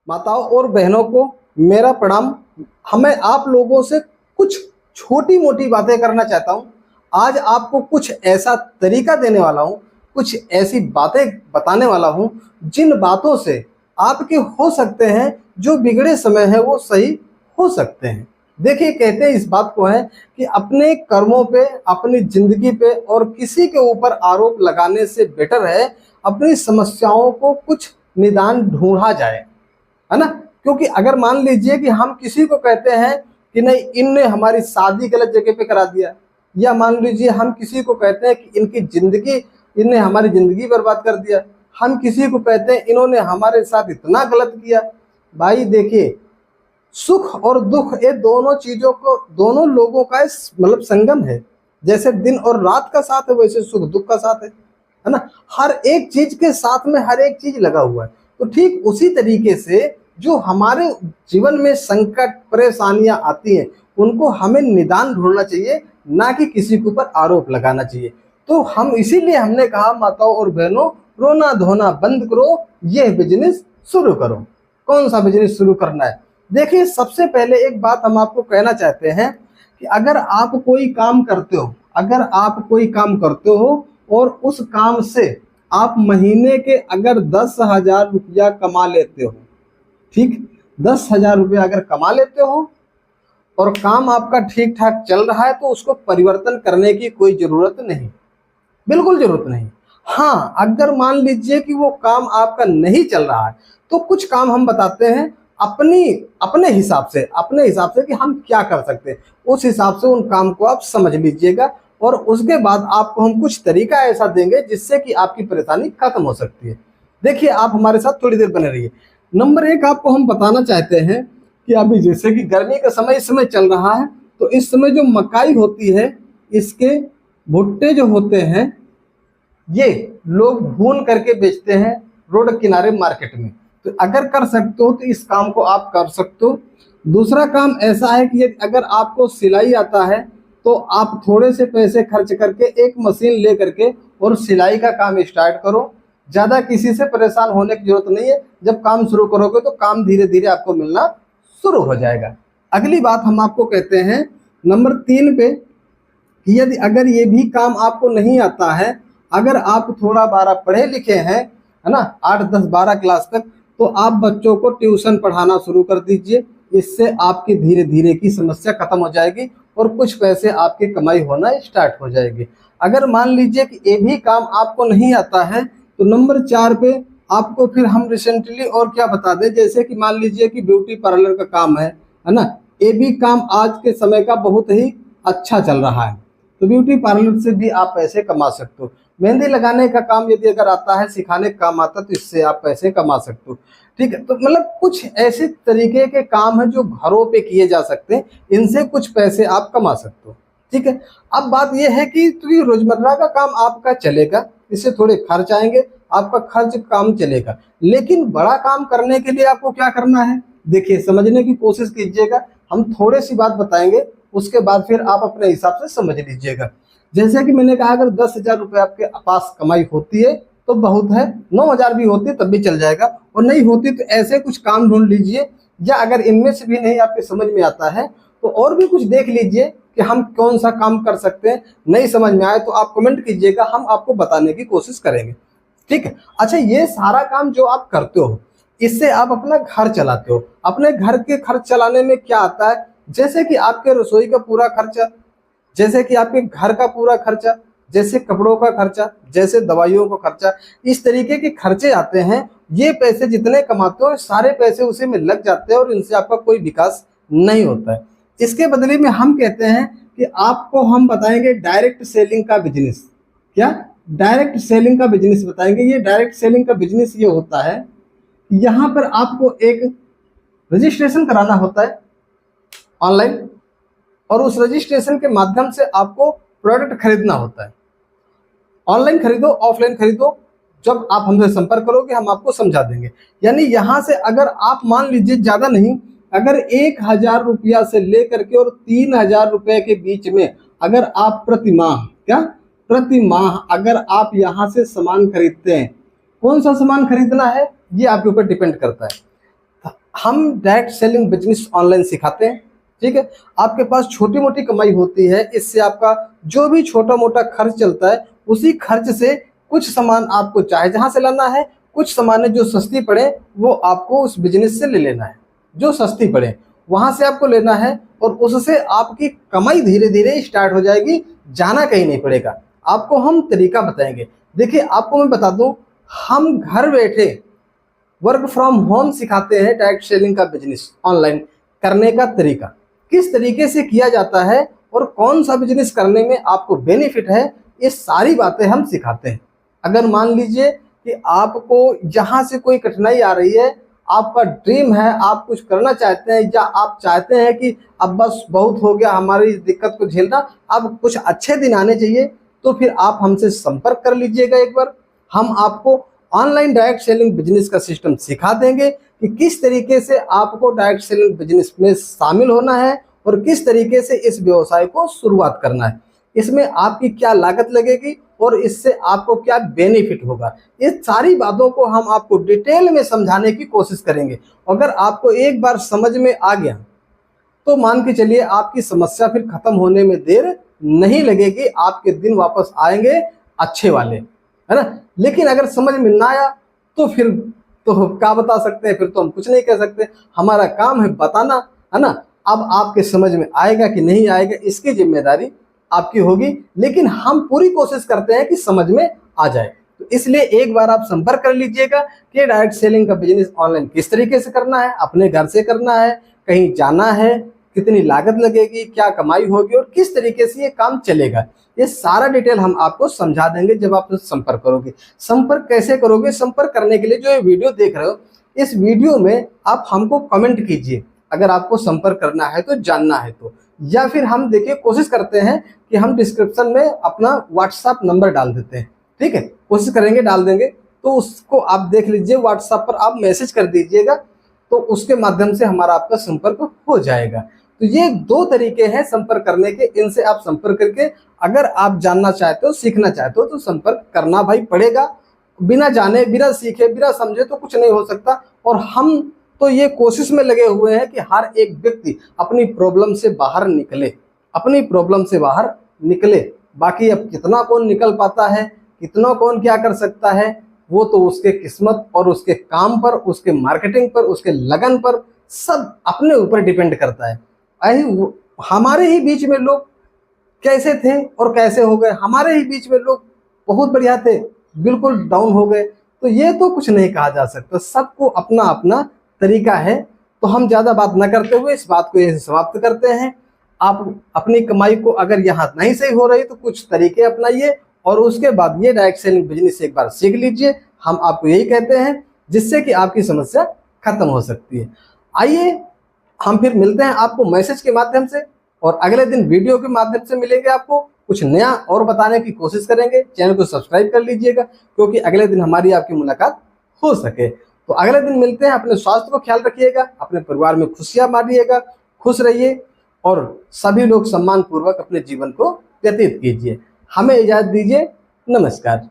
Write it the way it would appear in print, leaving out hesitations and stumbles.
माताओं और बहनों को मेरा प्रणाम। हमें आप लोगों से कुछ छोटी मोटी बातें करना चाहता हूँ। आज आपको कुछ ऐसा तरीका देने वाला हूँ, कुछ ऐसी बातें बताने वाला हूँ जिन बातों से आपके हो सकते हैं जो बिगड़े समय है वो सही हो सकते हैं। देखिए, कहते हैं इस बात को है कि अपने कर्मों पे, अपनी जिंदगी पे और किसी के ऊपर आरोप लगाने से बेटर है अपनी समस्याओं को कुछ निदान ढूंढा जाए, है ना। क्योंकि अगर मान लीजिए कि हम किसी को कहते हैं कि नहीं, इनने हमारी शादी गलत जगह पे करा दिया, या मान लीजिए हम किसी को कहते हैं कि इनकी जिंदगी, इनने हमारी जिंदगी बर्बाद कर दिया, हम किसी को कहते हैं इन्होंने हमारे साथ इतना गलत किया। भाई देखिए, सुख और दुख ये दोनों चीजों को, दोनों लोगों का मतलब संगम है। जैसे दिन और रात का साथ है वैसे सुख दुख का साथ है ना। हर एक चीज के साथ में हर एक चीज लगा हुआ है। तो ठीक उसी तरीके से जो हमारे जीवन में संकट परेशानियां आती हैं उनको हमें निदान ढूंढना चाहिए, ना कि किसी के ऊपर आरोप लगाना चाहिए। तो हम इसीलिए हमने कहा माताओं और बहनों, रोना धोना बंद करो, ये बिजनेस शुरू करो। कौन सा बिजनेस शुरू करना है? देखिए, सबसे पहले एक बात हम आपको कहना चाहते हैं कि अगर आप कोई काम करते हो, अगर आप कोई काम करते हो और उस काम से आप महीने के अगर 10,000 रुपया कमा लेते हो, ठीक, 10,000 रुपया अगर कमा लेते हो और काम आपका ठीक ठाक चल रहा है तो उसको परिवर्तन करने की कोई जरूरत नहीं, बिल्कुल जरूरत नहीं। हाँ, अगर मान लीजिए कि वो काम आपका नहीं चल रहा है तो कुछ काम हम बताते हैं अपने हिसाब से कि हम क्या कर सकते हैं। उस हिसाब से उन काम को आप समझ लीजिएगा और उसके बाद आपको हम कुछ तरीका ऐसा देंगे जिससे कि आपकी परेशानी खत्म हो सकती है। देखिए, आप हमारे साथ थोड़ी देर बने रहिए। नंबर एक, आपको हम बताना चाहते हैं कि अभी जैसे कि गर्मी का समय इस समय चल रहा है, तो इस समय जो मकाई होती है, इसके भुट्टे जो होते हैं ये लोग भून करके बेचते हैं रोड किनारे मार्केट में। तो अगर कर सकते हो तो इस काम को आप कर सकते हो। दूसरा काम ऐसा है कि अगर आपको सिलाई आता है तो आप थोड़े से पैसे खर्च करके एक मशीन ले करके और सिलाई का काम स्टार्ट करो। ज़्यादा किसी से परेशान होने की जरूरत नहीं है। जब काम शुरू करोगे तो काम धीरे धीरे आपको मिलना शुरू हो जाएगा। अगली बात हम आपको कहते हैं नंबर 3 पे, यदि अगर ये भी काम आपको नहीं आता है, अगर आप थोड़ा बारा पढ़े लिखे हैं, है ना, 8, 10, 12 क्लास तक, तो आप बच्चों को ट्यूशन पढ़ाना शुरू कर दीजिए। इससे आपकी धीरे धीरे की समस्या खत्म हो जाएगी और कुछ पैसे आपकी कमाई होना स्टार्ट हो जाएगी। अगर मान लीजिए कि ये भी काम आपको नहीं आता है तो नंबर 4 पे आपको फिर हम रिसेंटली और क्या बता दें, जैसे कि मान लीजिए कि ब्यूटी पार्लर का काम है ना, ये भी काम आज के समय का बहुत ही अच्छा चल रहा है। तो ब्यूटी पार्लर से भी आप पैसे कमा सकते हो। मेहंदी लगाने का काम यदि अगर आता है, सिखाने का काम आता है, तो इससे आप पैसे कमा सकते हो। ठीक है, तो मतलब कुछ ऐसे तरीके के काम है जो घरों पे किए जा सकते हैं, इनसे कुछ पैसे आप कमा सकते हो। ठीक है, अब बात यह है कि तो ये रोजमर्रा का काम आपका चलेगा, इससे थोड़े खर्च आएंगे, आपका खर्च काम चलेगा। लेकिन बड़ा काम करने के लिए आपको क्या करना है, देखिए समझने की कोशिश कीजिएगा। हम थोड़ी सी बात बताएंगे, उसके बाद फिर आप अपने हिसाब से समझ लीजिएगा। जैसे कि मैंने कहा, अगर 10,000 रुपये आपके पास कमाई होती है तो बहुत है, 9,000 भी होती है तब भी चल जाएगा, और नहीं होती तो ऐसे कुछ काम ढूंढ लीजिए। या अगर इनमें से भी नहीं आपके समझ में आता है तो और भी कुछ देख लीजिए कि हम कौन सा काम कर सकते हैं। नहीं समझ में आए तो आप कमेंट कीजिएगा, हम आपको बताने की कोशिश करेंगे। ठीक है, अच्छा, ये सारा काम जो आप करते हो इससे आप अपना घर चलाते हो। अपने घर के खर्च चलाने में क्या आता है, जैसे कि आपके रसोई का पूरा खर्चा, जैसे कि आपके घर का पूरा खर्चा, जैसे कपड़ों का खर्चा, जैसे दवाइयों का खर्चा, इस तरीके के खर्चे आते हैं। ये पैसे जितने कमाते हो सारे पैसे उसी में लग जाते हैं और इनसे आपका कोई विकास नहीं होता है। इसके बदले में हम कहते हैं कि आपको हम बताएंगे डायरेक्ट सेलिंग का बिजनेस। क्या? डायरेक्ट सेलिंग का बिजनेस बताएंगे। ये डायरेक्ट सेलिंग का बिजनेस ये होता है, यहाँ पर आपको एक रजिस्ट्रेशन कराना होता है ऑनलाइन, और उस रजिस्ट्रेशन के माध्यम से आपको प्रोडक्ट खरीदना होता है। ऑनलाइन खरीदो, ऑफलाइन खरीदो, जब आप हमसे संपर्क करोगे हम आपको समझा देंगे। यानी यहाँ से अगर आप मान लीजिए ज़्यादा नहीं, अगर 1,000 रुपया से लेकर के और 3,000 रुपये के बीच में अगर आप प्रति माह अगर आप यहाँ से सामान खरीदते हैं, कौन सा सामान खरीदना है ये आपके ऊपर डिपेंड करता है। हम डायरेक्ट सेलिंग बिजनेस ऑनलाइन सिखाते हैं। ठीक है, आपके पास छोटी मोटी कमाई होती है, इससे आपका जो भी छोटा मोटा खर्च चलता है उसी खर्च से कुछ सामान आपको चाहे जहां से लाना है, कुछ सामान जो सस्ती पड़े वो आपको उस बिजनेस से ले लेना है, जो सस्ती पड़े वहां से आपको लेना है और उससे आपकी कमाई धीरे धीरे स्टार्ट हो जाएगी, जाना कहीं नहीं पड़ेगा। आपको हम तरीका बताएंगे। देखिए, आपको मैं बता दूं, हम घर बैठे वर्क फ्रॉम होम सिखाते हैं डायरेक्ट सेलिंग का बिजनेस ऑनलाइन करने का तरीका, किस तरीके से किया जाता है और कौन सा बिजनेस करने में आपको बेनिफिट है, ये सारी बातें हम सिखाते हैं। अगर मान लीजिए कि आपको यहाँ से कोई कठिनाई आ रही है, आपका ड्रीम है, आप कुछ करना चाहते हैं या आप चाहते हैं कि अब बस बहुत हो गया हमारी इस दिक्कत को झेलना, अब कुछ अच्छे दिन आने चाहिए, तो फिर आप हमसे संपर्क कर लीजिएगा एक बार। हम आपको ऑनलाइन डायरेक्ट सेलिंग बिजनेस का सिस्टम सिखा देंगे कि किस तरीके से आपको डायरेक्ट सेलिंग बिजनेस में शामिल होना है और किस तरीके से इस व्यवसाय को शुरुआत करना है, इसमें आपकी क्या लागत लगेगी और इससे आपको क्या बेनिफिट होगा। ये सारी बातों को हम आपको डिटेल में समझाने की कोशिश करेंगे। अगर आपको एक बार समझ में आ गया तो मान के चलिए आपकी समस्या फिर खत्म होने में देर नहीं लगेगी, आपके दिन वापस आएंगे अच्छे वाले, है ना। लेकिन अगर समझ में ना आया तो फिर तो क्या बता सकते हैं, फिर तो हम कुछ नहीं कह सकते। हमारा काम है बताना, है ना। अब आपके समझ में आएगा कि नहीं आएगा इसकी जिम्मेदारी आपकी होगी, लेकिन हम पूरी कोशिश करते हैं कि समझ में आ जाए। तो इसलिए एक बार आप संपर्क कर लीजिएगा कि डायरेक्ट सेलिंग का बिजनेस ऑनलाइन किस तरीके से करना है, अपने घर से करना है, कहीं जाना है, कितनी लागत लगेगी, क्या कमाई होगी और किस तरीके से ये काम चलेगा, ये सारा डिटेल हम आपको समझा देंगे जब आप संपर्क करोगे। संपर्क कैसे करोगे? संपर्क करने के लिए जो ये वीडियो देख रहे हो, इस वीडियो में आप हमको कमेंट कीजिए अगर आपको संपर्क करना है तो, जानना है तो, या फिर हम देखिए कोशिश करते हैं कि हम डिस्क्रिप्शन में अपना व्हाट्सएप नंबर डाल देते हैं। ठीक है, कोशिश करेंगे डाल देंगे, तो उसको आप देख लीजिए, व्हाट्सएप पर आप मैसेज कर दीजिएगा तो उसके माध्यम से हमारा आपका संपर्क हो जाएगा। तो ये दो तरीके हैं संपर्क करने के, इनसे आप संपर्क करके अगर आप जानना चाहते हो, सीखना चाहते हो तो संपर्क करना भाई पड़ेगा। बिना जाने, बिना सीखे, बिना समझे तो कुछ नहीं हो सकता। और हम तो ये कोशिश में लगे हुए हैं कि हर एक व्यक्ति अपनी प्रॉब्लम से बाहर निकले, अपनी प्रॉब्लम से बाहर निकले। बाकी अब कितना कौन निकल पाता है, कितना कौन क्या कर सकता है, वो तो उसके किस्मत और उसके काम पर, उसके मार्केटिंग पर, उसके लगन पर, सब अपने ऊपर डिपेंड करता है। हमारे ही बीच में लोग कैसे थे और कैसे हो गए, हमारे ही बीच में लोग बहुत बढ़िया थे, बिल्कुल डाउन हो गए। तो ये तो कुछ नहीं कहा जा सकता, सबको अपना अपना तरीका है। तो हम ज़्यादा बात न करते हुए इस बात को यही समाप्त करते हैं। आप अपनी कमाई को अगर यहाँ नहीं सही हो रही तो कुछ तरीके अपनाइए और उसके बाद ये डायरेक्ट सेलिंग बिजनेस एक बार सीख लीजिए। हम आपको यही कहते हैं, जिससे कि आपकी समस्या खत्म हो सकती है। आइए हम फिर मिलते हैं आपको मैसेज के माध्यम से, और अगले दिन वीडियो के माध्यम से मिलेंगे। आपको कुछ नया और बताने की कोशिश करेंगे। चैनल को सब्सक्राइब कर लीजिएगा क्योंकि अगले दिन हमारी आपकी मुलाकात हो सके। तो अगले दिन मिलते हैं। अपने स्वास्थ्य को ख्याल रखिएगा, अपने परिवार में खुशियां बांटिएगा, खुश रहिए और सभी लोग सम्मान पूर्वक अपने जीवन को व्यतीत कीजिए। हमें इजाजत दीजिए। नमस्कार।